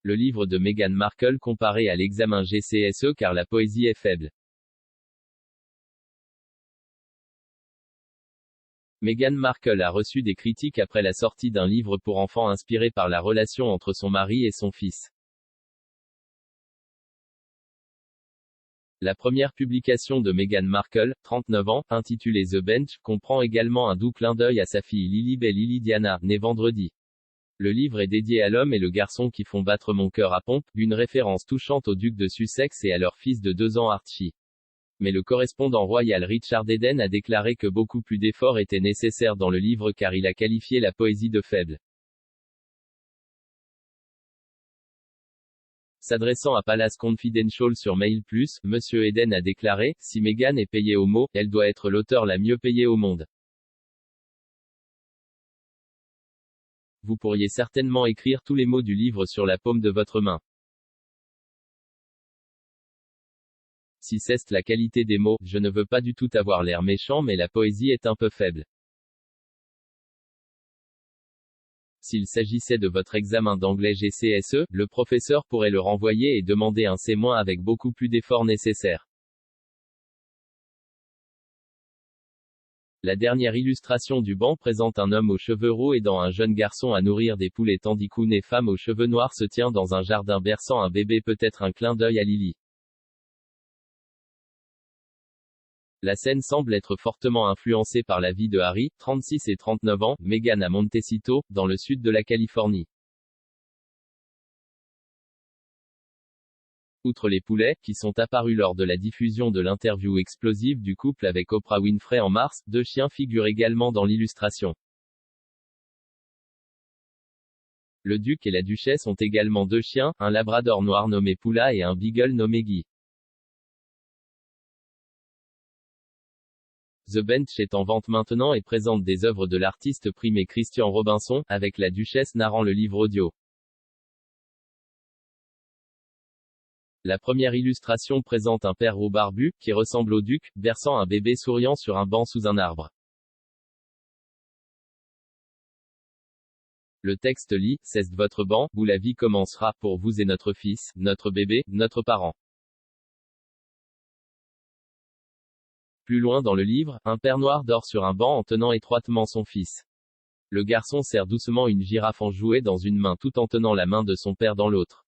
Le livre de Meghan Markle comparé à l'examen GCSE car la poésie est faible. Meghan Markle a reçu des critiques après la sortie d'un livre pour enfants inspiré par la relation entre son mari et son fils. La première publication de Meghan Markle, 39 ans, intitulée The Bench, comprend également un doux clin d'œil à sa fille Lilibet Lily Diana, née vendredi. Le livre est dédié à l'homme et le garçon qui font battre mon cœur à pompe, une référence touchante au duc de Sussex et à leur fils de 2 ans Archie. Mais le correspondant royal Richard Eden a déclaré que beaucoup plus d'efforts étaient nécessaires dans le livre car il a qualifié la poésie de faible. S'adressant à Palace Confidential sur Mail+, Monsieur Eden a déclaré, si Meghan est payée au mot, elle doit être l'auteure la mieux payée au monde. Vous pourriez certainement écrire tous les mots du livre sur la paume de votre main. Si c'est la qualité des mots, je ne veux pas du tout avoir l'air méchant mais la poésie est un peu faible. S'il s'agissait de votre examen d'anglais GCSE, le professeur pourrait le renvoyer et demander un C- avec beaucoup plus d'efforts nécessaires. La dernière illustration du banc présente un homme aux cheveux roux aidant un jeune garçon à nourrir des poulets tandis qu'une femme aux cheveux noirs se tient dans un jardin berçant un bébé, peut-être un clin d'œil à Lily. La scène semble être fortement influencée par la vie de Harry, 36 et 39 ans, Meghan à Montecito, dans le sud de la Californie. Outre les poulets, qui sont apparus lors de la diffusion de l'interview explosive du couple avec Oprah Winfrey en mars, 2 chiens figurent également dans l'illustration. Le duc et la duchesse ont également 2 chiens, un labrador noir nommé Poula et un beagle nommé Guy. The Bench est en vente maintenant et présente des œuvres de l'artiste primé Christian Robinson, avec la duchesse narrant le livre audio. La première illustration présente un père roux barbu, qui ressemble au duc, berçant un bébé souriant sur un banc sous un arbre. Le texte lit, c'est votre banc, où la vie commencera, pour vous et notre fils, notre bébé, notre parent. Plus loin dans le livre, un père noir dort sur un banc en tenant étroitement son fils. Le garçon serre doucement une girafe en jouet dans une main tout en tenant la main de son père dans l'autre.